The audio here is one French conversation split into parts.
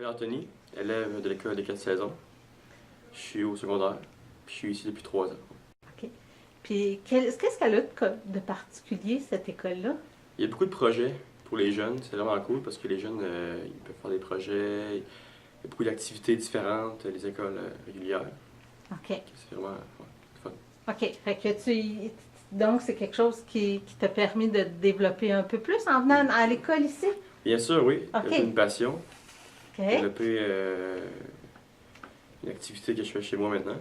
m'appelle Anthony, élève de l'école des 4 saisons. Je suis au secondaire, puis je suis ici depuis 3 ans. OK. Puis, qu'est-ce qu'elle a de particulier, cette école-là? Il y a beaucoup de projets pour les jeunes, c'est vraiment cool parce que les jeunes, ils peuvent faire des projets, il y a beaucoup d'activités différentes, les écoles régulières. OK. C'est vraiment fun. OK. Fait que donc, c'est quelque chose qui t'a permis de te développer un peu plus en venant à l'école ici? Bien sûr, oui, OK. j'ai une passion, OK. développer une activité que je fais chez moi maintenant.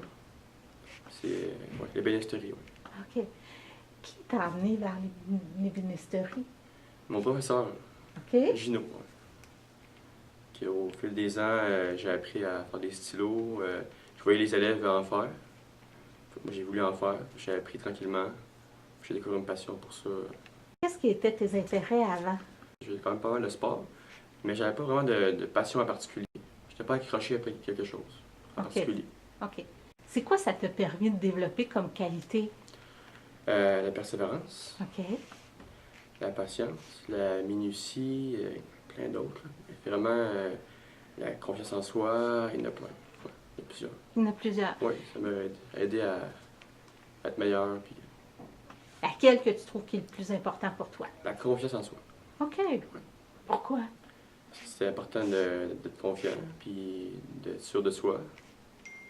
C'est l'ébénisterie, oui. OK. Qui t'a amené vers l'ébénisterie? Mon professeur, OK. Gino, qui au fil des ans, j'ai appris à faire des stylos. Je voyais les élèves en faire. Moi, j'ai voulu en faire. J'ai appris tranquillement. J'ai découvert une passion pour ça. Qu'est-ce qui étaient tes intérêts avant? J'ai quand même pas mal de sport, mais j'avais pas vraiment de passion en particulier. Je n'étais pas accroché après quelque chose en particulier. OK. C'est quoi ça t'a permis de développer comme qualité? La persévérance, OK. la patience, la minutie, plein d'autres. Vraiment, la confiance en soi, il y en a plein. Ouais, il y en a plusieurs. Il y en a plusieurs. Oui, ça m'a aidé à être meilleur. Puis Laquelle que tu trouves qui est le plus important pour toi? la confiance en soi. OK. Pourquoi? C'est important d'être confiant, puis d'être sûr de soi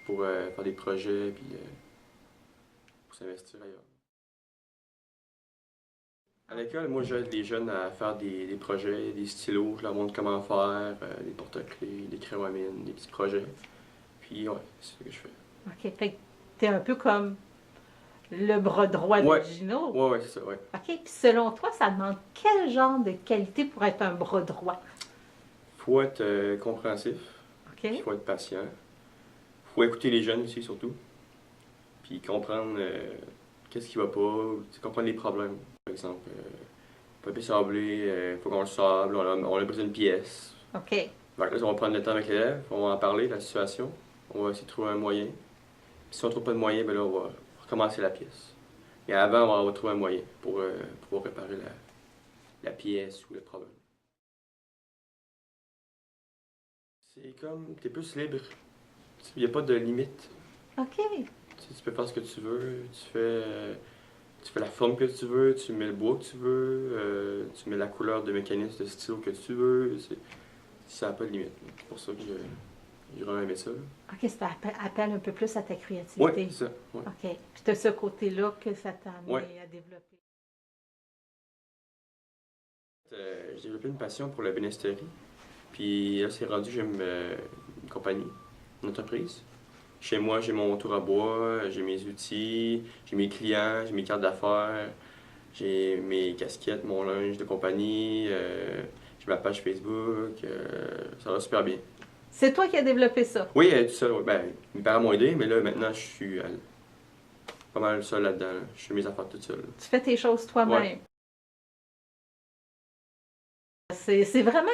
pour faire des projets, puis pour s'investir ailleurs. À l'école, moi, j'aide les jeunes à faire des projets, des stylos, je leur montre comment faire, des porte-clés, des crayons à mine, des petits projets. Puis, ouais, c'est ce que je fais. OK. Fait que t'es un peu comme le bras droit de Gino. Ouais, c'est ça, ouais. OK. Puis selon toi, ça demande quel genre de qualité pour être un bras droit? Faut être compréhensif, OK. il faut être patient. Faut écouter les jeunes aussi, surtout. Puis comprendre qu'est-ce qui va pas, comprendre les problèmes. Par exemple, papier sablé, faut qu'on le sable, on a besoin d'une pièce. OK. Fait que là, on va prendre le temps avec l'élève, on va en parler de la situation, on va essayer de trouver un moyen. Puis si on ne trouve pas de moyen, ben là, on va recommencer la pièce. Mais avant, on va trouver un moyen pour pouvoir réparer la pièce ou le problème. C'est comme, t'es plus libre. Il n'y a pas de limite. OK. Tu peux faire ce que tu veux, tu fais la forme que tu veux, tu mets le bois que tu veux, tu mets la couleur de mécanisme de stylo que tu veux. Ça n'a pas de limite. C'est pour ça que j'ai vraiment aimé ça. OK, ça appelle un peu plus à ta créativité. Oui, c'est ça. Ouais. OK. Puis tu as ce côté-là que ça t'a amené à développer. J'ai développé une passion pour la bénisterie. Puis là, c'est rendu, j'aime une compagnie, une entreprise. Chez moi, j'ai mon tour à bois, j'ai mes outils, j'ai mes clients, j'ai mes cartes d'affaires, j'ai mes casquettes, mon linge de compagnie, j'ai ma page Facebook, ça va super bien. C'est toi qui as développé ça? Oui, tout seul. Ouais. Ben, mes parents m'ont aidé, mais là, maintenant, je suis pas mal seul là-dedans. Là. Je fais mes affaires toute seule. Tu fais tes choses toi-même? Ouais. C'est vraiment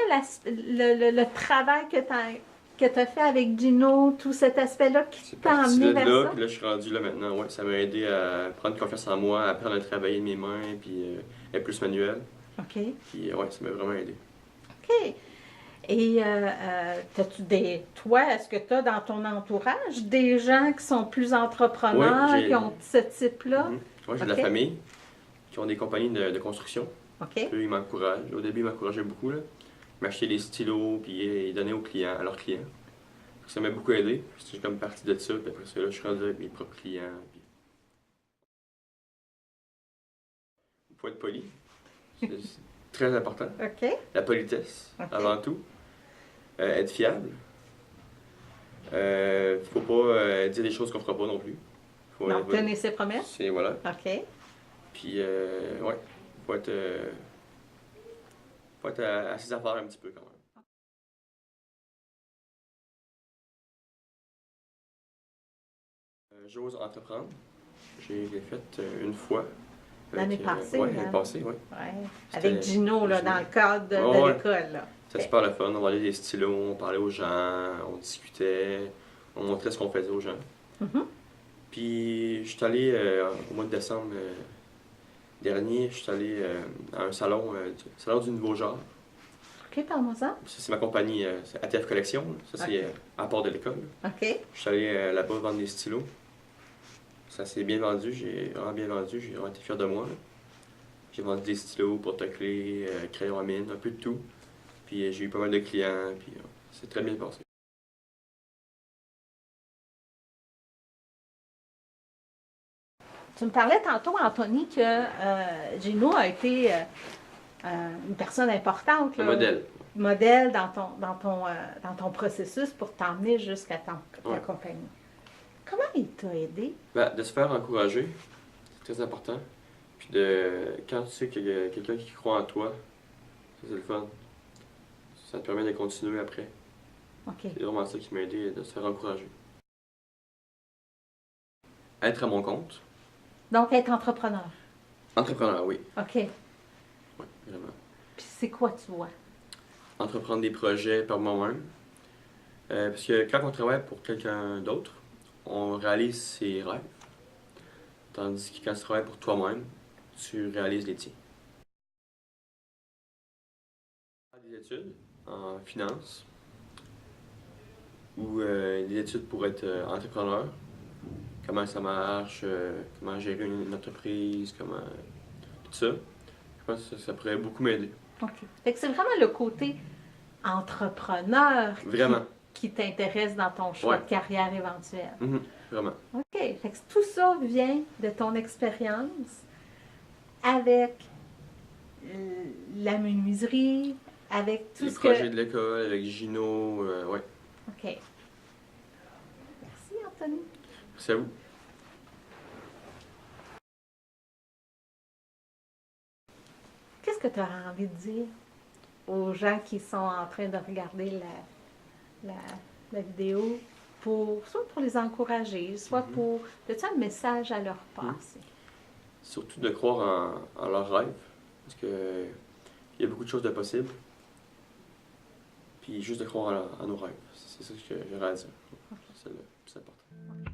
le travail que tu as fait avec Gino, tout cet aspect-là qui t'a amené vers ça? Puis là, je suis rendu là maintenant. Ouais, ça m'a aidé à prendre confiance en moi, à apprendre à travailler de mes mains, puis être plus manuel. OK. Puis ouais, ça m'a vraiment aidé. OK. Et toi, est-ce que tu as dans ton entourage des gens qui sont plus entrepreneurs, qui ont ce type-là? Oui, j'ai de la famille qui ont des compagnies de construction. OK. Eux, ils m'encouragent. Au début, ils m'encourageaient beaucoup, là. Ils m'achetaient des stylos, puis ils donnaient aux clients, à leurs clients. Ça m'a beaucoup aidé. J'ai comme partie de ça, puis après ça, là, je suis rendu avec mes propres clients. Puis... Il faut être poli. C'est très important. OK. La politesse, avant tout. Être fiable. Faut pas dire des choses qu'on fera pas non plus. Non, tenir ses promesses. Voilà. OK. Puis, ouais, faut être à ses affaires un petit peu quand même. J'ose entreprendre. J'ai fait une fois. L'année passée. Oui, l'année passée, oui. Ouais. Avec Gino, là, dans le cadre de l'école. C'était super le fun. On vendait des stylos, on parlait aux gens, on discutait, on montrait ce qu'on faisait aux gens. Puis, je suis allé au mois de décembre dernier, je suis allé à un salon du nouveau genre. OK, parle-moi ça. Ça, c'est ma compagnie, c'est ATF Collection. Ça, c'est à part de l'école. OK. Je suis allé là-bas vendre des stylos. Ça s'est bien vendu, j'ai vraiment bien vendu, j'ai vraiment été fier de moi. J'ai vendu des stylos, porte-clés, crayons à mine, un peu de tout. Puis j'ai eu pas mal de clients, puis c'est très bien passé. Tu me parlais tantôt, Anthony, que Gino a été une personne importante. Un modèle. Modèle dans ton processus pour t'emmener jusqu'à ta compagnie. Comment il t'a aidé? Ben, de se faire encourager, c'est très important. Puis quand tu sais qu'il y a quelqu'un qui croit en toi, ça, c'est le fun. Ça te permet de continuer après. Okay. C'est vraiment ça qui m'a aidé, de se faire encourager. Être à mon compte. Donc, être entrepreneur. Entrepreneur, oui. OK. Oui, vraiment. Puis c'est quoi tu vois? Entreprendre des projets par moi-même. Parce que quand on travaille pour quelqu'un d'autre, on réalise ses rêves. Tandis que quand tu travailles pour toi-même, tu réalises les tiens. Des études en finance ou des études pour être entrepreneur. Comment ça marche, comment gérer une entreprise, comment... tout ça. Je pense que ça pourrait beaucoup m'aider. OK. Fait que c'est vraiment le côté entrepreneur qui t'intéresse dans ton choix de carrière éventuel. Vraiment. OK. Fait que tout ça vient de ton expérience avec la menuiserie, avec tout ce que... Les projets de l'école, avec Gino, ouais. OK. Merci, Anthony. Merci à vous. Qu'est-ce que tu auras envie de dire aux gens qui sont en train de regarder la vidéo, soit pour les encourager, soit pour... As-tu un message à leur passer? Surtout de croire en leurs rêves, parce que il y a beaucoup de choses de possibles. Puis juste de croire en nos rêves. C'est ça que j'aurais à dire. C'est le plus important.